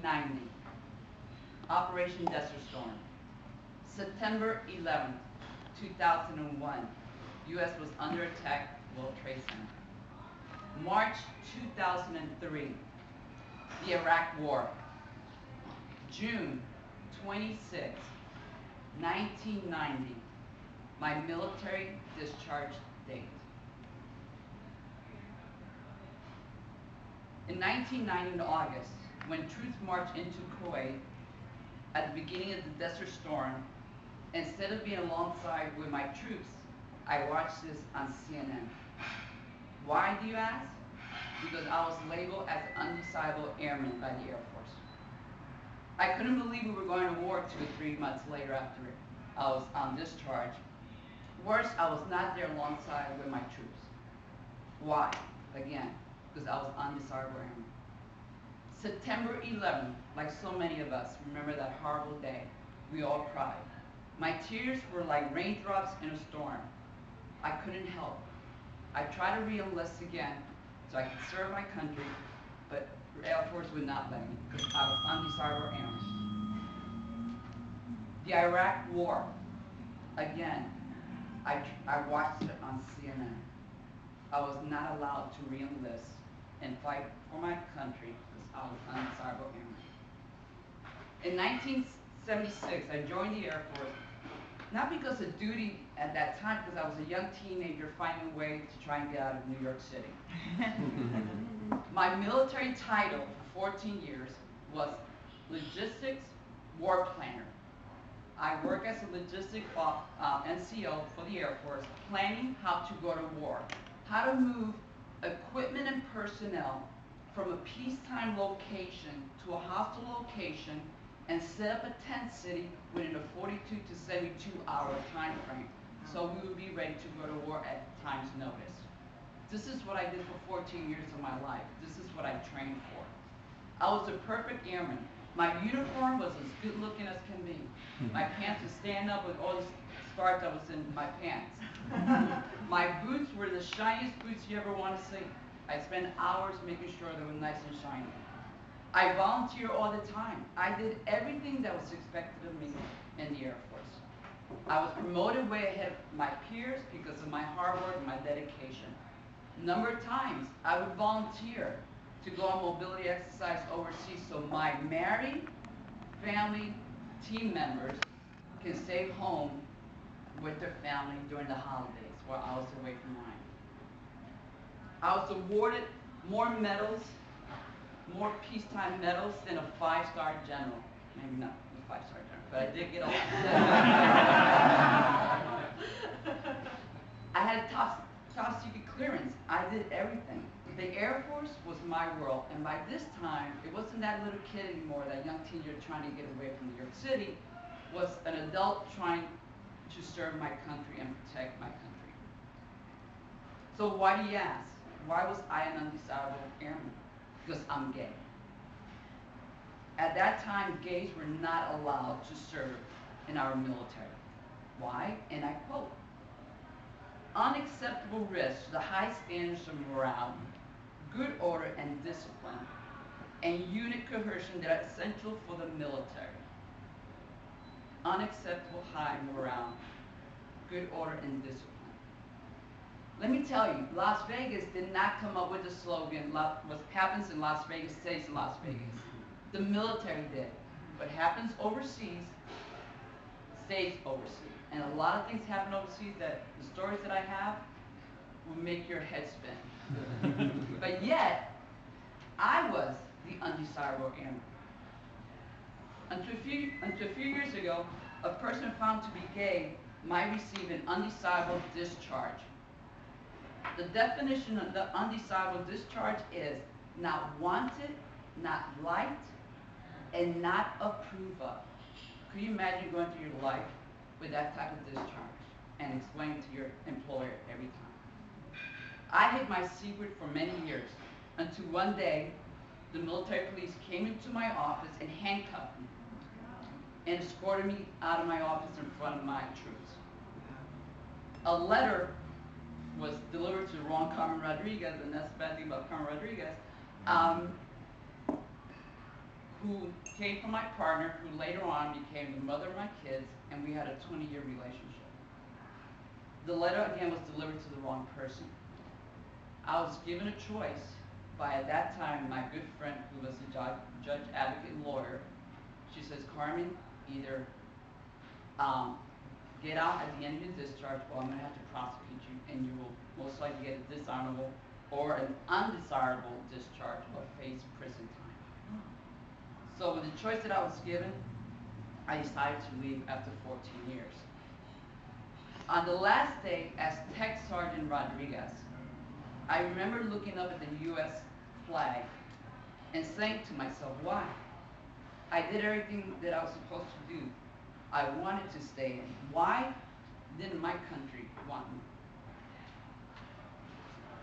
1990, Operation Desert Storm. September 11th, 2001, U.S. was under attack, World Trade Center. March 2003, the Iraq War. June 26, 1990, my military discharge date. In 1990, in August, when troops marched into Kuwait at the beginning of the Desert Storm, instead of being alongside with my troops, I watched this on CNN. Why, do you ask? Because I was labeled as an undesirable airman by the Air Force. I couldn't believe we were going to war 2 or 3 months later after I was on discharge. Worse, I was not there alongside with my troops. Why? Again, because I was undesirable airman. September 11th, like so many of us, remember that horrible day. We all cried. My tears were like raindrops in a storm. I couldn't help. I tried to re-enlist again so I could serve my country, but the Air Force would not let me because I was undesirable airman. The Iraq War, again, I watched it on CNN. I was not allowed to re-enlist and fight for my country because I was undesirable airman. In 1976, I joined the Air Force, not because of duty at that time, because I was a young teenager finding a way to try and get out of New York City. My military title for 14 years was Logistics War Planner. I work as a logistics NCO for the Air Force, planning how to go to war, how to move equipment and personnel from a peacetime location to a hostile location and set up a tent city within a 42 to 72 hour time frame. So we would be ready to go to war at time's notice. This is what I did for 14 years of my life. This is what I trained for. I was a perfect airman. My uniform was as good looking as can be. My pants would stand up with all the scars that was in my pants. My boots were the shiniest boots you ever want to see. I spent hours making sure they were nice and shiny. I volunteered all the time. I did everything that was expected of me in the Air Force. I was promoted way ahead of my peers because of my hard work and my dedication. A number of times, I would volunteer to go on mobility exercise overseas so my married, family, team members can stay home with their family during the holidays while I was away from mine. I was awarded more medals, more peacetime medals than a 5-star general. Maybe not a 5-star general, but I did get all I had top secret clearance. I did everything. The Air Force was my world, and by this time, it wasn't that little kid anymore, that young teenager trying to get away from New York City, was an adult trying to serve my country and protect my country. So why do you ask? Why was I an undesirable airman? Because I'm gay. At that time, gays were not allowed to serve in our military. Why? And I quote, "Unacceptable risks to the high standards of morale, good order and discipline, and unit cohesion that are essential for the military." Unacceptable high morale, good order and discipline. Let me tell you, Las Vegas did not come up with the slogan, what happens in Las Vegas stays in Las Vegas. The military did. What happens overseas stays overseas. And a lot of things happen overseas that the stories that I have will make your head spin. But yet, I was the undesirable airman. Until a few years ago, a person found to be gay might receive an undesirable discharge. The definition of the undesirable discharge is not wanted, not liked, and not approved of. Could you imagine going through your life with that type of discharge and explaining to your employer every time? I hid my secret for many years until one day the military police came into my office and handcuffed me and escorted me out of my office in front of my troops. A letter was delivered to the wrong Carmen Rodriquez, and that's the bad thing about Carmen Rodriquez, who came from my partner, who later on became the mother of my kids, and we had a 20-year relationship. The letter again was delivered to the wrong person. I was given a choice by, at that time, my good friend who was a judge advocate lawyer. She says, Carmen, either get out at the end of your discharge, or I'm going to have to prosecute you, and you will most likely get a dishonorable or an undesirable discharge or face prison time. So with the choice that I was given, I decided to leave after 14 years. On the last day, as Tech Sergeant Rodriquez, I remember looking up at the U.S. flag and saying to myself, why? I did everything that I was supposed to do. I wanted to stay in. Why didn't my country want me?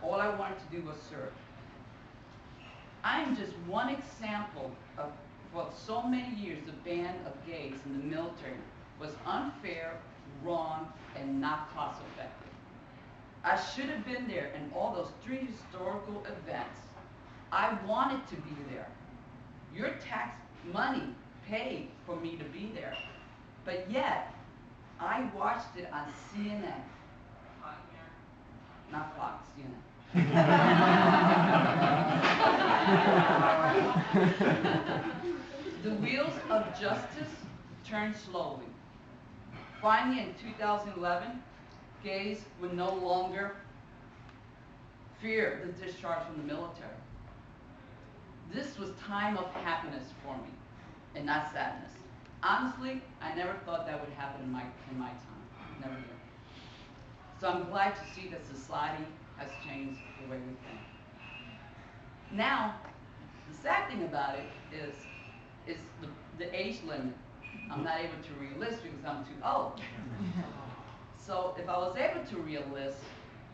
All I wanted to do was serve. I'm just one example of, for so many years, the ban of gays in the military was unfair, wrong, and not cost effective. I should have been there in all those 3 historical events. I wanted to be there. Your tax money paid for me to be there. But yet, I watched it on CNN. Not Fox, CNN. The wheels of justice turned slowly. Finally, in 2011, gays would no longer fear the discharge from the military. This was time of happiness for me, and not sadness. Honestly, I never thought that would happen in my time. Never did. So I'm glad to see that society has changed the way we think. Now, the sad thing about it is the age limit. I'm not able to re-enlist because I'm too old. So if I was able to re-enlist,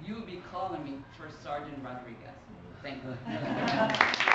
you would be calling me First Sergeant Rodriquez. Thank you.